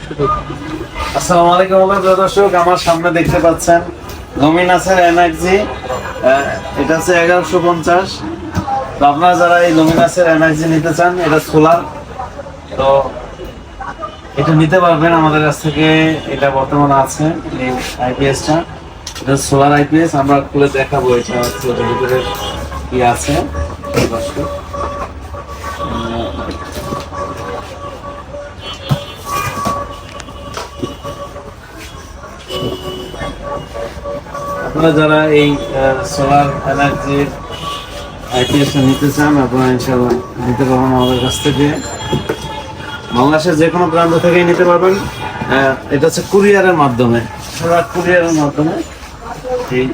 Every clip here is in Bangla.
আসসালামু আলাইকুম প্রিয় দর্শক, আমার সামনে দেখতে পাচ্ছেন লুমিনাসের এনএক্সজি। এটা হচ্ছে 1150। তো আপনারা যারা এই লুমিনাসের এনএক্সজি নিতে চান, এটা সোলার, তো এটা নিতে পারবেন আমাদের কাছ থেকে। এটা বর্তমানে আছে এই আইপিএসটা, এটা সোলার আইপিএস। আমরা খুলে দেখাবো এটা হচ্ছে এটার ভিতরে কি আছে। দর্শক, আপনারা যারা এই সোলার এনার্জির আইপিএসটা নিতে চান, আপনারা ইনশাআল্লাহ নিতে পারবেন আমাদের কাছ থেকে। বাংলাদেশের যে কোনো প্রান্ত থেকেই নিতে পারবেন। এটা হচ্ছে কুরিয়ারের মাধ্যমে, সোলার কুরিয়ারের মাধ্যমে এই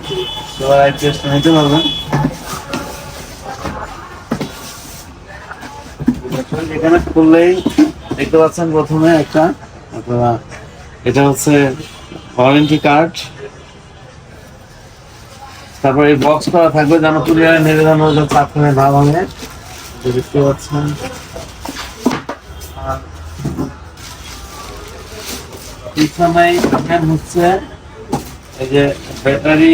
সোলার আইপিএসটা নিতে পারবেন। এখানে খুললেই দেখতে পাচ্ছেন প্রথমে একটা, আপনারা এটা হচ্ছে ওয়ারেন্টি কার্ড। তারপর এই বক্স করা থাকবে যেন কুরিয়ারে নেড়ে যেন চাপ করে না ভাঙে, দেখতে পাচ্ছেন। পিছনেই দেখেন হচ্ছে এই যে ব্যাটারি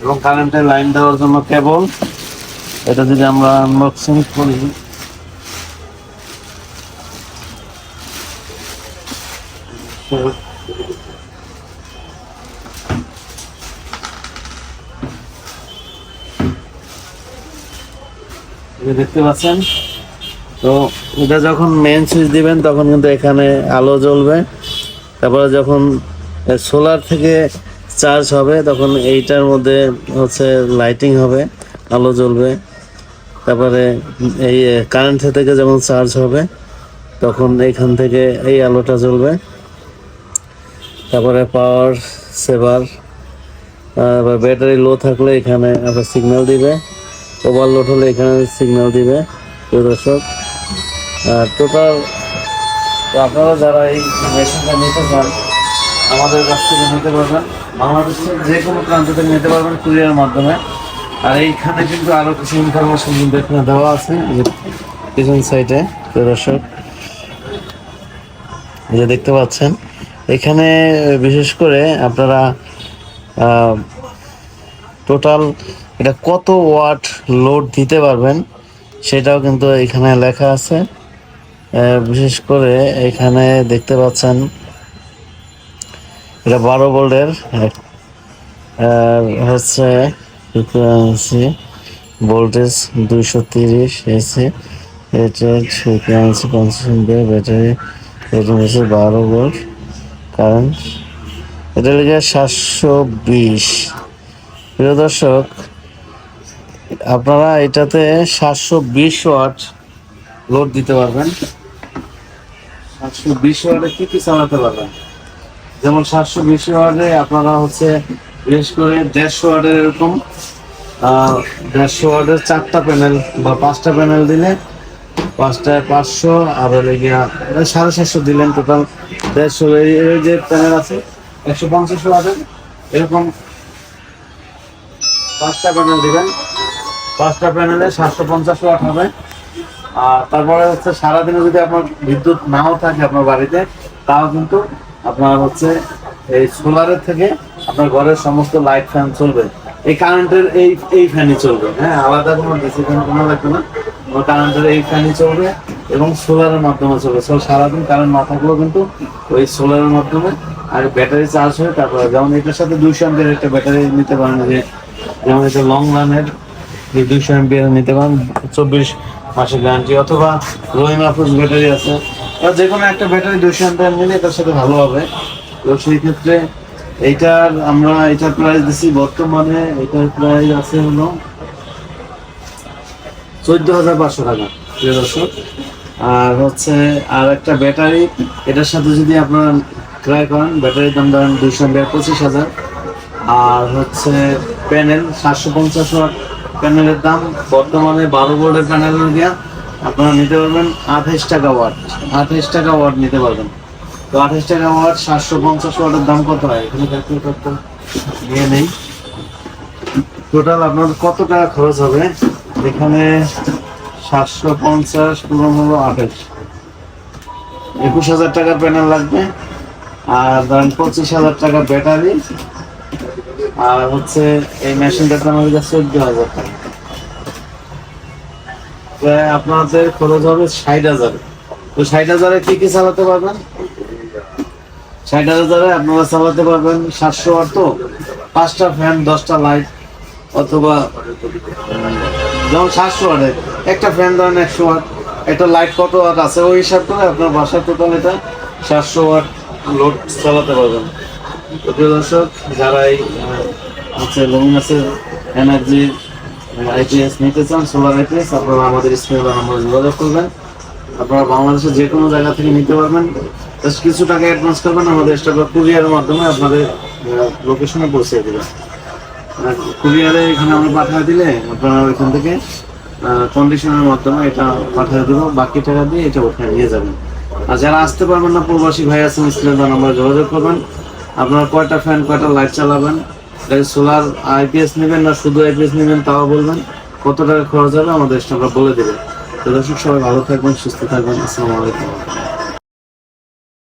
এবং কারেন্টের লাইন দেওয়ার জন্য কেবল। এটা যদি আমরা আনবক্সিং করি, দেখতে পাচ্ছেন। তো এটা যখন মেইন সুইচ দিবেন তখন কিন্তু এখানে আলো জ্বলবে। তারপরে যখন সোলার থেকে চার্জ হবে তখন এইটার মধ্যে হচ্ছে লাইটিং হবে, আলো জ্বলবে। তারপরে এই কারেন্ট থেকে যখন চার্জ হবে তখন এইখান থেকে এই আলোটা জ্বলবে। তারপরে পাওয়ার সেভার, ব্যাটারি লো থাকলে এখানে আবার সিগন্যাল দিবে, ওভারলোড হলে এখানে সিগন্যাল দিবে। প্রিয় দর্শক, টোটাল আপনারা যারা এই মেশিনটা নিতে চান আমাদের কাছ থেকে নিতে পারবেন। বাংলাদেশের যে কোনো প্রান্ত থেকে নিতে পারবেন কুরিয়ার মাধ্যমে। আর এইখানে কিন্তু আরও কিছু ইনফরমেশন কিন্তু এখানে দেওয়া আছে পিছন সাইডে। প্রিয় দর্শক, এই যে দেখতে পাচ্ছেন, এখানে বিশেষ করে আপনারা টোটাল এটা কত ওয়াট লোড দিতে পারবেন সেটাও কিন্তু এখানে লেখা আছে। বিশেষ করে এখানে দেখতে পাচ্ছেন এটা 12 ভোল্টের হচ্ছে frequency, voltage 230 AC, rated frequency 50 ampere, battery rating হচ্ছে 12 ভোল্ট, কারেন্ট এটা লেগে 720। প্রিয় দর্শক, আপনারা এটাতে 720 ওয়াট লোড দিতে পারবেন। 720 ওয়াটে কি কি চালাতে পারবেন, যেমন 720 ওয়াটে আপনারা হচ্ছে বিশেষ করে 150 ওয়াটের এরকম 150 ওয়াটের 4টা প্যানেল বা 5টা প্যানেল দিলে 5টায় 500 আর গিয়া 750 দিলেন, টোটাল 150। এই যে প্যানেল আছে 150 ওয়াটের, এরকম 5টা প্যানেল দিবেন। 5টা প্যানেলে 750 ওয়াট হবে। আর তারপরে হচ্ছে সারাদিনে যদি আপনার বিদ্যুৎ নাও থাকে আপনার বাড়িতে, তাও কিন্তু আপনার হচ্ছে এই সোলারের থেকে আপনার ঘরের সমস্ত লাইট ফ্যান চলবে। এই কারেন্টের এই ফ্যানই চলবে, হ্যাঁ, আলাদা কোনো ডিসি ফ্যান কোনো লাগবে না। কারেন্টের এই ফ্যানই চলবে এবং সোলারের মাধ্যমে চলবে। সারাদিন কারেন্ট না থাকলেও কিন্তু ওই সোলারের মাধ্যমে আর ব্যাটারি চার্জ হয়ে তারপরে, যেমন এটার সাথে 200 অ্যাম্পিয়ার একটা ব্যাটারি নিতে পারেন। যে যেমন এটা লং রানের 200 অ্যাম্পিয়ার নিতে পারেন, 24 মাসের গ্যারান্টি। অথবা রহিম আফরোজ ব্যাটারি আছে, যে কোনো একটা ব্যাটারি 200 অ্যাম্পিয়ার নিলে এটার সাথে ভালো হবে। তো সেই ক্ষেত্রে আমরা এটার প্রাইস দিচ্ছি বর্তমানে, এটার প্রাইস আছে হলো 14,500 টাকা, প্রিয় দর্শক। আর হচ্ছে আর একটা ব্যাটারি এটার সাথে যদি আপনারা ক্রয় করেন, ব্যাটারির দাম ধরেন 200 অ্যাম্পিয়ার 25,000। আর হচ্ছে প্যানেল 750 ওয়াট প্যানেলের দাম বর্তমানে 12 ভোল্টের প্যানেল দিয়ে আপনারা নিতে পারবেন 28 টাকা ওয়াট। 28 টাকা ওয়াট নিতে পারবেন। তো 28 টাকা ওয়াট 750 ওয়াটের দাম কত হয় এখানে ক্যালকুলেটরটা নিয়ে নেই। টোটাল আপনার কত টাকা খরচ হবে এখানে? 750 পুরো হলো 28, 21,000 টাকার প্যানেল লাগবে, আর ধরেন 25,000 টাকা ব্যাটারি, আর হচ্ছে এই মেশিনটার দাম হয়ে যাচ্ছে 14,000 টাকা। প্রায় আপনাদের খরচ হবে 60,000। তো 60,000-এ কি কি চালাতে পারবেন? 60,000-এ আপনারা চালাতে পারবেন 700 ওয়াট, তো 5টা ফ্যান 10টা লাইট, অথবা যেমন 700 ওয়াটে একটা ফ্যান ধরেন 100 ওয়াট, একটা লাইট কত ওয়াট আছে ওই হিসাব করে আপনার বাসার টোটাল এটা 700 ওয়াট লোড চালাতে পারবেন। তো প্রিয় দর্শক, যারা এই হচ্ছে লুমিনাসের এনার্জি আইপিএস নিতে চান, সোলার আইপিএস, আপনারা আমাদের স্ক্রিনে নাম্বার যোগাযোগ করবেন। আপনারা বাংলাদেশের যে কোনো জায়গা থেকে নিতে পারবেন। জাস্ট কিছু টাকা অ্যাডভান্স করবেন, আমাদের স্টাফ কুরিয়ারের মাধ্যমে আপনাদের লোকেশনে পৌঁছে দেবেন। কুরিয়ারে এখানে আমরা পাঠিয়ে দিলে আপনারা ওইখান থেকে কন্ডিশনের মাধ্যমে এটা পাঠিয়ে দেবো, বাকি টাকা দিয়ে এটা ওখানে নিয়ে যাবেন। আর যারা আসতে পারবেন না, প্রবাসী ভাই আছেন, স্ক্রিনে নাম্বার যোগাযোগ করবেন। আপনারা কয়টা ফ্যান কয়টা লাইট চালাবেন, সোলার আইপিএস নেবেন না শুধু আইপিএস নেবেন তাও বলবেন, কত টাকা খরচ হবে আমাদের স্টাফরা বলে দেবে। তো দর্শক, সবাই ভালো থাকবেন, সুস্থ থাকবেন। আসসালামু আলাইকুম।